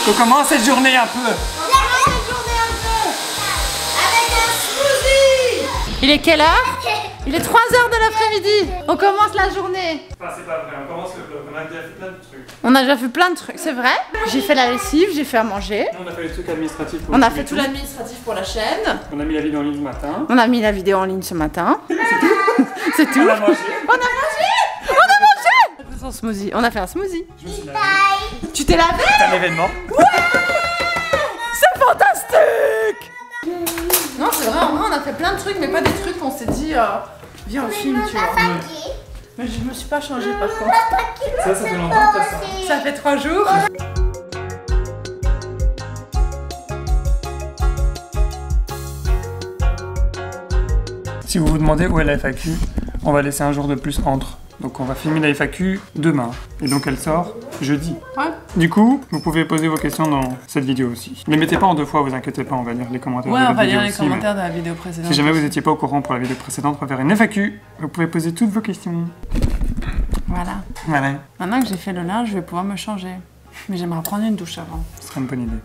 On commence cette journée un peu. Avec un smoothie. Il est quelle heure? Il est 3h de l'après-midi. On commence la journée. Enfin, c'est pas vrai, on commence le vlog. On a déjà fait plein de trucs. On a déjà fait plein de trucs, c'est vrai. J'ai fait la lessive, j'ai fait à manger. On a fait les trucs administratifs. On a fait tout l'administratif pour la chaîne. On a mis la vidéo en ligne ce matin. On a mis la vidéo en ligne ce matin. C'est tout. On a mangé. On a mangé. On a mangé. On a fait son smoothie. On a fait un smoothie. Je me suis lavé. Tu t'es lavé? C'est un événement. C'est fantastique. Non, c'est vrai, en vrai, on a fait plein de trucs, mais pas des trucs qu'on s'est dit, viens on filme, tu vois. Mais je me suis pas changée par contre. Ça fait longtemps que t'as ça. Ça fait 3 jours. Si vous vous demandez où est la FAQ, on va laisser un jour de plus entre. Donc on va filmer la FAQ demain. Et donc elle sort jeudi. Ouais. Du coup, vous pouvez poser vos questions dans cette vidéo aussi. Ne les mettez pas en 2 fois, vous inquiétez pas, on va lire les commentaires de Ouais, la on va vidéo lire les aussi, commentaires de la vidéo précédente. Si jamais vous n'étiez pas au courant pour la vidéo précédente, on va faire une FAQ. Vous pouvez poser toutes vos questions. Voilà. Voilà, Maintenant que j'ai fait le linge, je vais pouvoir me changer. Mais j'aimerais prendre une douche avant. ce serait une bonne idée.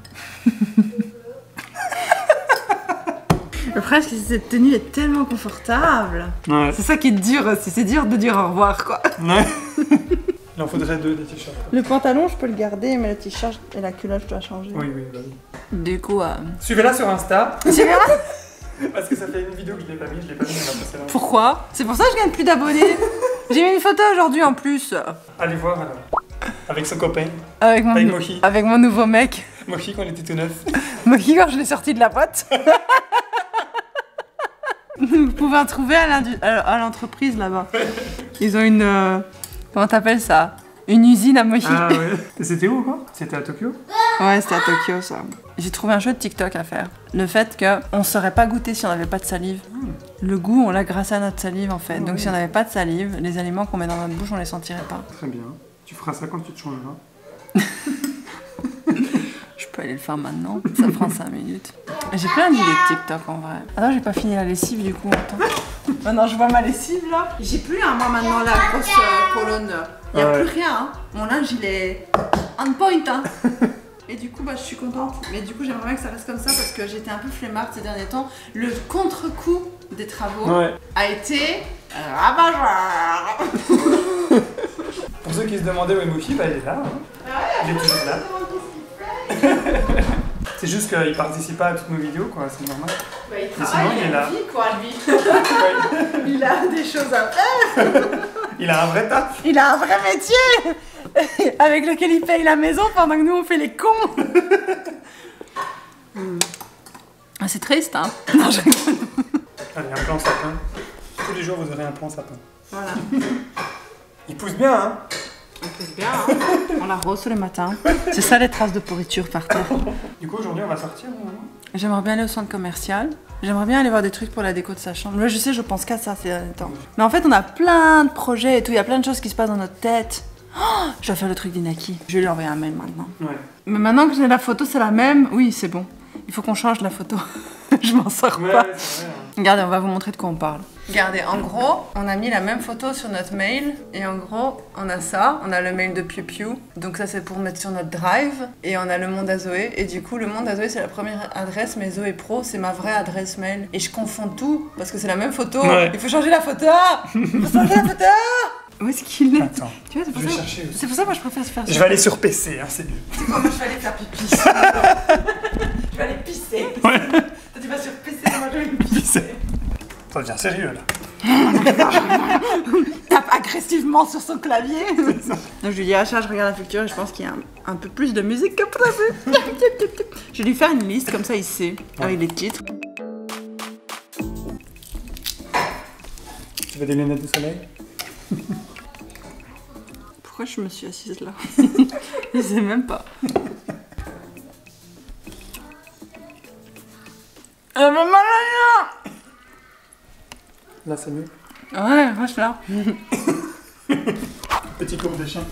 Le problème, c'est que cette tenue est tellement confortable. Ouais. C'est ça qui est dur aussi, c'est dur de dire au revoir quoi. Ouais. Il en faudrait 2 des t-shirts. Le pantalon, je peux le garder, mais le t-shirt et la culotte, je dois changer. Oui, oui, vas-y. Du coup, Suivez-la sur Insta. c'est vrai. Parce que ça fait une vidéo que je l'ai pas mis dans la précédente. Pourquoi? C'est pour ça que je gagne plus d'abonnés. J'ai mis une photo aujourd'hui en plus. Allez voir alors. Avec son copain. Avec mon, Avec Mohi. avec mon nouveau mec. Mohi quand il était tout neuf. Mohi quand je l'ai sorti de la boîte. Vous pouvez en trouver à l'entreprise là-bas. Ils ont une... comment t'appelles ça? Une usine à Mohi. Ah ouais. Et c'était où quoi? C'était à Tokyo? Ouais, c'était à Tokyo ça. J'ai trouvé un jeu de TikTok à faire. Le fait qu'on saurait pas goûter si on n'avait pas de salive. Le goût, on l'a grâce à notre salive en fait. Donc si on n'avait pas de salive, les aliments qu'on met dans notre bouche, on les sentirait pas. Très bien. Tu feras ça quand tu te changeras. Je peux aller le faire maintenant, ça prend 5 minutes. J'ai plein d'idées de TikTok en vrai. Attends, j'ai pas fini la lessive du coup, attends. Maintenant je vois ma lessive là. J'ai plus moi maintenant la grosse colonne. Y'a Ouais. plus rien, hein. Mon linge il est on point hein. Et du coup bah je suis contente. Mais du coup j'aimerais bien que ça reste comme ça parce que j'étais un peu flemmarde ces derniers temps. Le contre-coup des travaux Ouais. a été rabat-joie. Pour ceux qui se demandaient où est Mohi, bah il est là. Hein. Il est toujours là. C'est juste qu'il participe pas à toutes nos vidéos quoi, c'est normal. Bah, il Mais travaille, sinon, il est a là. une vie quoi lui. Ouais. Il a des choses à faire. Il a un vrai taf. Il a un vrai métier avec lequel il paye la maison pendant que nous on fait les cons. Ah, c'est triste hein. Non, je... Allez, un plan sapin. Tous les jours vous aurez un plan sapin. Voilà. Il pousse bien hein. On pousse bien hein. On l'arrose tous les matins. C'est ça les traces de pourriture par terre. Du coup aujourd'hui on va sortir vraiment. J'aimerais bien aller au centre commercial. J'aimerais bien aller voir des trucs pour la déco de sa chambre. Là je sais, je pense qu'à ça ces derniers temps. Mais en fait on a plein de projets et tout. Il y a plein de choses qui se passent dans notre tête. Oh, je dois faire le truc d'Inaki. Je vais lui envoyer un mail maintenant. Ouais. Mais maintenant que j'ai la photo, c'est la même. Oui, c'est bon. Il faut qu'on change la photo. Je m'en sors Ouais, pas. c'est vrai. Hein. Regardez, on va vous montrer de quoi on parle. Regardez, en gros, on a mis la même photo sur notre mail. Et en gros, on a ça. On a le mail de Piu Piu. Donc ça, c'est pour mettre sur notre drive. Et on a le monde à Zoé. Et du coup, le monde à Zoé, c'est la première adresse. Mais Zoé Pro, c'est ma vraie adresse mail. Et je confonds tout parce que c'est la même photo. Ouais. Il faut changer la photo. Il faut changer la photo. Où est-ce qu'il est? Attends. Tu vois, c'est pour Je vais ça. chercher aussi. C'est pour ça que moi je préfère se faire ça. Je vais aller sur PC, hein, c'est mieux. Moi, je vais aller faire pipi. Je vais aller pisser. Ouais. Toi, tu vas sur PC, moi, je vais me pisser. Ça devient sérieux là. Tape agressivement sur son clavier. Donc, je lui dis, Acha, je regarde la facture et je pense qu'il y a un peu plus de musique que prévu. Je vais lui faire une liste, comme ça il sait, avec les titres. Tu veux des lunettes de soleil? Pourquoi je me suis assise là? Je sais même pas. Elle fait mal à rien. Là c'est mieux. Ouais, reste là. Petit courbe de chien.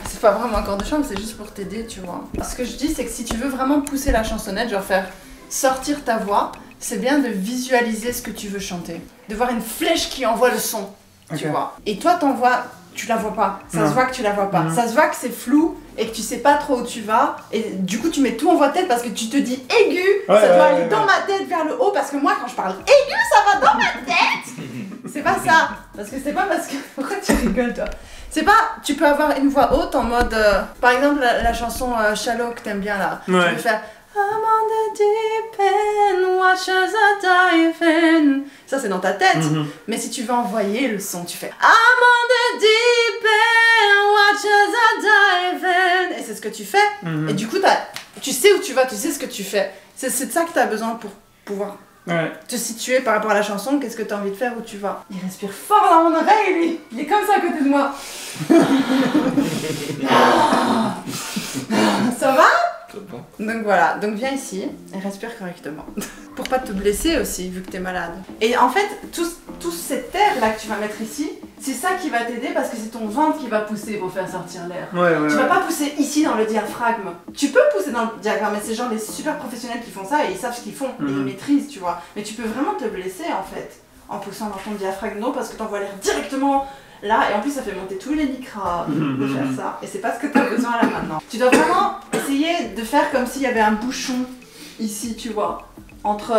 C'est pas vraiment un corps de chambre, c'est juste pour t'aider, tu vois. Ce que je dis, c'est que si tu veux vraiment pousser la chansonnette, genre faire sortir ta voix, c'est bien de visualiser ce que tu veux chanter. De voir une flèche qui envoie le son, tu Ok. vois. Et toi, t'envoies, tu la vois pas. Ça Non. se voit que tu la vois pas. Mhm. Ça se voit que c'est flou et que tu sais pas trop où tu vas, et du coup tu mets tout en voix de tête parce que tu te dis aigu, Ouais, ça doit ouais, aller ouais, dans ouais. ma tête vers le haut, parce que moi quand je parle aigu, ça va dans ma tête. C'est pas ça, parce que c'est pas parce que... Pourquoi tu rigoles toi? C'est pas, tu peux avoir une voix haute en mode, par exemple la chanson Shallow que t'aimes bien là, Ouais. tu peux faire I'm on the deep end, watch as I dive in. Ça c'est dans ta tête, mais si tu veux envoyer le son, tu fais I'm on the deep end, watch as I dive in. Et c'est ce que tu fais, et du coup tu sais où tu vas, tu sais ce que tu fais. C'est de ça que t'as besoin pour pouvoir te situer par rapport à la chanson, qu'est-ce que t'as envie de faire, où tu vas. Il respire fort dans mon oreille, lui. Il est comme ça à côté de moi. Ça va? Donc voilà, donc viens ici et respire correctement. Pour pas te blesser aussi, vu que t'es malade. Et en fait, tout cet air là que tu vas mettre ici, c'est ça qui va t'aider parce que c'est ton ventre qui va pousser pour faire sortir l'air. Tu vas pas pousser ici dans le diaphragme. Tu peux pousser dans le diaphragme, mais c'est genre des super professionnels qui font ça et ils savent ce qu'ils font et ils maîtrisent, tu vois. Mais tu peux vraiment te blesser en fait en poussant dans ton diaphragme parce que t'envoies l'air directement là, et en plus ça fait monter tous les microbes de faire ça, et c'est pas ce que tu as besoin là maintenant. Tu dois vraiment essayer de faire comme s'il y avait un bouchon ici, tu vois, entre...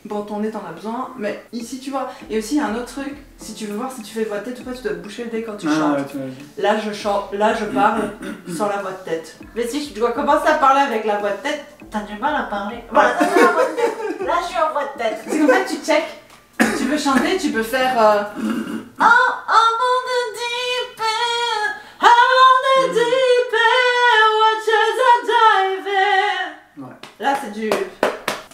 Bon, ton nez t'en as besoin, mais ici tu vois. Et aussi il y a un autre truc, si tu veux voir si tu fais voix de tête ou pas, tu dois te boucher le nez quand tu chantes. Ouais, là je chante, là je parle sans la voix de tête. Mais si je dois commencer à parler avec la voix de tête, t'as du mal à parler. Voilà, t'as la voix de tête. Là je suis en voix de tête. C'est qu'en fait tu check. Tu veux chanter, tu peux faire Oh, I'm on the deep end, I'm on the deep end, watch as I dive in. Ouais. Là c'est du...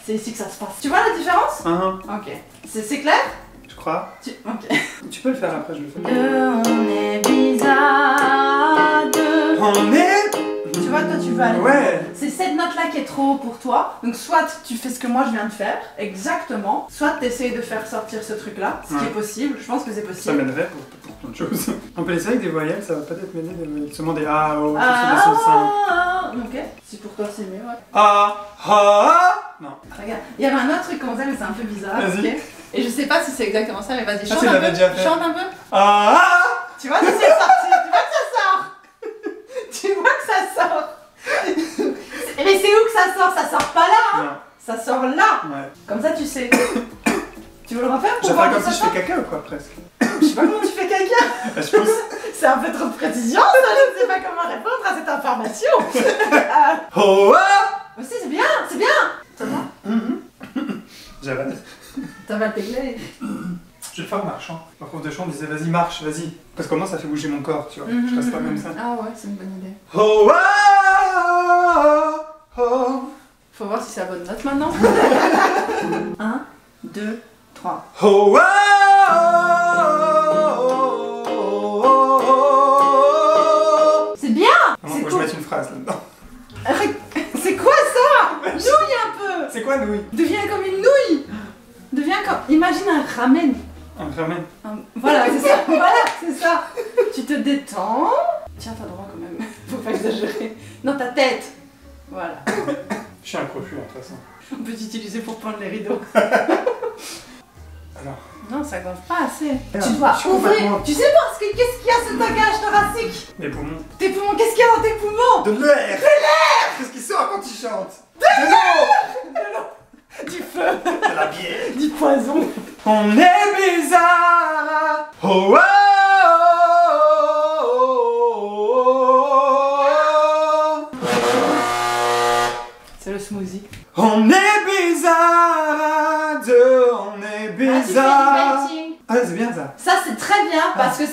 C'est ici que ça se passe. Tu vois la différence? Ok. C'est clair? Je crois. Ok. Tu peux le faire après, je le fais. On est bizarre de... On est... Tu vois, toi tu veux aller. Ouais. C'est cette note-là qui est trop haut pour toi. Donc soit tu fais ce que moi je viens de faire, exactement. Soit tu essayes de faire sortir ce truc-là, ce qui est possible. Je pense que c'est Ça possible. m'aiderait pour plein de choses. On peut laisser avec des voyelles, ça va peut-être m'aider des voyelles. Seulement des A, O, Ok. Si pour toi c'est mieux, ouais. Non. Regarde, il y avait un autre truc comme ça, mais c'est un peu bizarre. Vas-y. Ok. Et je sais pas si c'est exactement ça, mais vas-y, chante tu un l'avais peu. déjà fait. Chante un peu. Tu vois, c'est sorti. Tu vois que ça sort. Tu vois que ça sort. Mais c'est où que ça sort? Ça sort pas là, hein. Non. Ça sort là. Ouais. Comme ça, tu sais. Tu veux le refaire pour Je vais voir faire que comme ça si je sort? fais caca ou quoi, presque. Je sais pas comment tu fais caca. Je pousse. C'est un peu trop de précision, ça. Je ne sais pas comment répondre à cette information. Aussi, c'est bien, c'est bien. Ça va? J'avale. T'avales tes clés. Je vais le faire en marchant. Ma prof de chant disait vas-y, marche, vas-y. Parce que moi, ça fait bouger mon corps, tu vois. Je reste pas comme ça. Ah ouais, c'est une bonne idée. Faut voir si c'est la bonne note maintenant. 1, 2, 3. C'est bien. Moi, C'est faut que je cool. mette une phrase là-dedans. C'est quoi ça? Nouille un peu. C'est quoi, nouille? Deviens comme une nouille. Deviens comme... Imagine un ramen. Un ramen. Voilà, c'est ça. Voilà, c'est ça. Tu te détends. Tiens, t'as droit quand même. Faut pas exagérer. Dans ta tête. Voilà. Je suis un crochu, de toute façon. On peut t'utiliser pour prendre les rideaux. Alors. Non, ça gonfle pas assez. Alors, Tu dois je suis ouvrir. complètement- Tu sais pas qu'est-ce qu'il y a sur ta cage thoracique? Les poumons. Tes poumons, qu'est-ce qu'il y a dans tes poumons? De l'air! Qu'est-ce qui sort quand tu chantes? De l'eau! Du feu. De la bière! Du poison. On est bizarre! C'est le smoothie. On est bizarre! On est bizarre! Ah, c'est bien ça! Ça c'est très bien parce que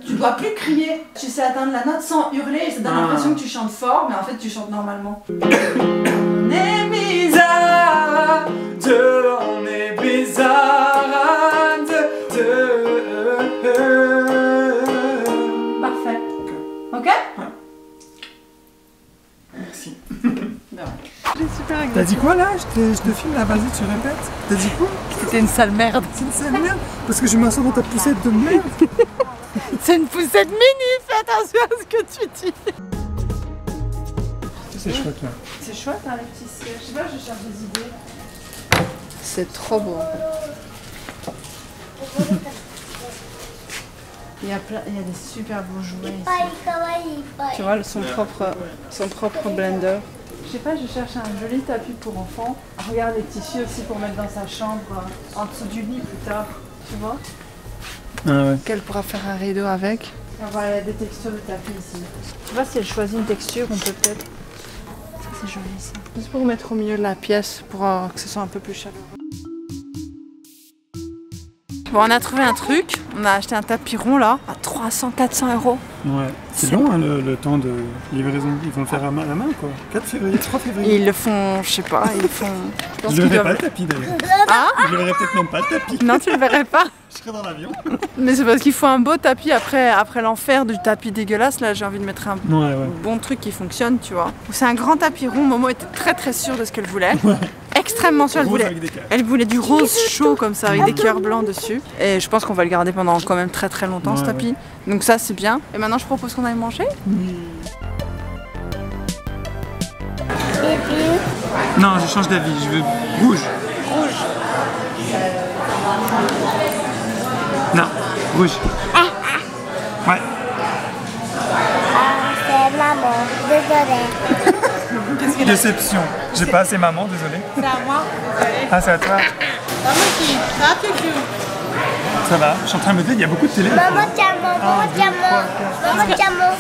tu dois plus crier. Tu sais atteindre la note sans hurler et ça donne l'impression que tu chantes fort, mais en fait tu chantes normalement. On est bizarre, On est bizarre! parfait. Ok? Merci. Ben ouais. T'as dit quoi là? Je te filme là, vas-y, tu répètes. T'as dit quoi? C'était une sale merde. C'est une sale merde? Parce que je m'assois dans ta poussette de merde. C'est une poussette mini, fais attention à ce que tu dis. C'est chouette là. C'est chouette hein, les petits sièges. Je sais pas, je cherche des idées. C'est trop beau. Il y a des super beaux jouets ici. Tu vois, son propre blender. Je sais pas, je cherche un joli tapis pour enfants. Regarde les tissus aussi pour mettre dans sa chambre, en dessous du lit plus tard. Tu vois? Ah ouais. Qu'elle pourra faire un rideau avec. Voilà, il y a des textures de tapis ici. Tu vois, si elle choisit une texture, on peut peut-être... Ça, c'est joli ça. Juste pour mettre au milieu de la pièce, pour que ce soit un peu plus chaleureux. Bon, on a trouvé un truc. On a acheté un tapis rond là, à 300-400 €. Ouais. C'est long hein, le temps de livraison. Ils vont le faire à la main quoi. 4 février, 3 février. Ils le font, je sais pas, ils font... Je ne verrai pas le tapis d'ailleurs. Ah, Je ne verrai peut-être même pas le tapis. non, tu le verrais pas. Je serai dans l'avion. Mais c'est parce qu'il faut un beau tapis après l'enfer du tapis dégueulasse. Là, j'ai envie de mettre un bon truc qui fonctionne, tu vois. C'est un grand tapis rond. Momo était très sûre de ce qu'elle voulait. Extrêmement sûre. Elle voulait du rose chaud comme ça, avec des cœurs blancs dessus. Et je pense qu'on va le garder pendant quand même très longtemps ce tapis. Donc ça, c'est bien. Et maintenant, je propose qu'on aille manger. Non, je change d'avis. Je veux rouge. Non, rouge. Ouais. C'est maman, désolée. Déception. J'ai pas assez maman, désolé. C'est à moi. Ah, c'est à toi. Ça va. Je suis en train de me dire, il y a beaucoup de télé. Maman, tiens, maman, tiens, maman, tiens, maman.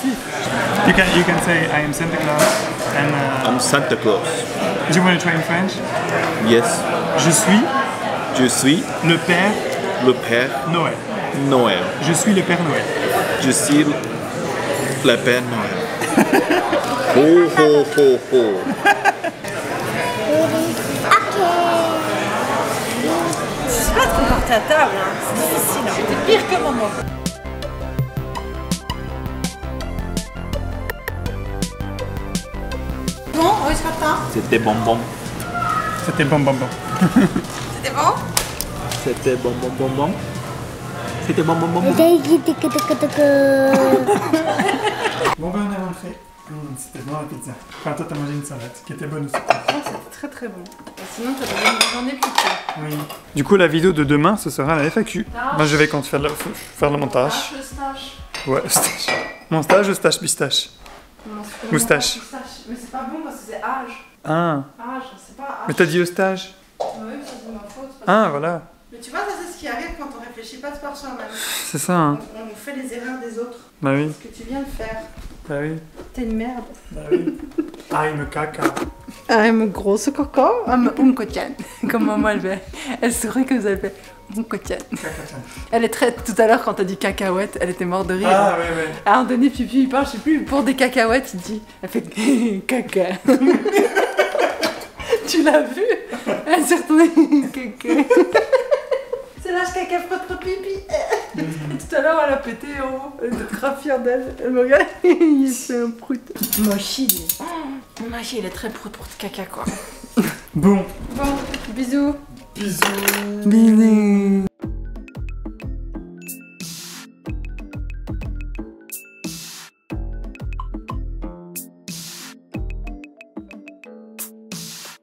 You can say I am Santa Claus and I'm Santa Claus. do you want to try in French? Yes. Je suis le Père Père Noël. Noël. Je suis le Père Noël. Je suis le Père Noël. Ho ho ho ho. C'est pas de comporter à table, hein. C'est difficile. Hein. C'est pire que maman. Bon, on se matin. C'était bonbon. C'était bon. C'était bon? C'était bonbon. C'était bonbon. Bon ben on est rentré. C'était bon la pizza. Enfin toi t'as mangé une salade qui était bonne aussi. C'était très bon. Sinon t'as besoin d'une journée plus tôt. Oui. Du coup la vidéo de demain ce sera la FAQ. Moi je vais quand faire le montage. Le stage. Ouais, stage. Mon stage ou stage pistache? Moustache. Mais c'est pas bon parce que c'est âge. Ah. Âge, c'est pas âge. Mais t'as dit eustache. Oui, ça c'est ma faute. Ah voilà. Mais tu vois, ça c'est ce qui arrive quand on réfléchit pas par soi-même. C'est ça hein. On fait les erreurs des autres. Bah oui. Ce que tu viens de faire. Bah oui. T'es une merde. Bah oui. I'm a caca. I'm a grosse coco. I'm unkotian. Comme maman elle sourit que vous avez fait unkotian. Elle est très... Tout à l'heure quand t'as dit cacahuète, elle était morte de rire. Ah ouais. À un moment donné, Pipi il parle, je sais plus, pour des cacahuètes, il dit... Elle fait caca. Tu l'as vu? Elle s'est retournée caca. C'est l'âge caca frotte pipi. Tout à l'heure elle a pété en haut. Elle était très fière d'elle. Elle me regarde, il fait un prout. Mochi, il est très prout pour de caca quoi. Bon. Bon, bisous. Bisous. Bisous.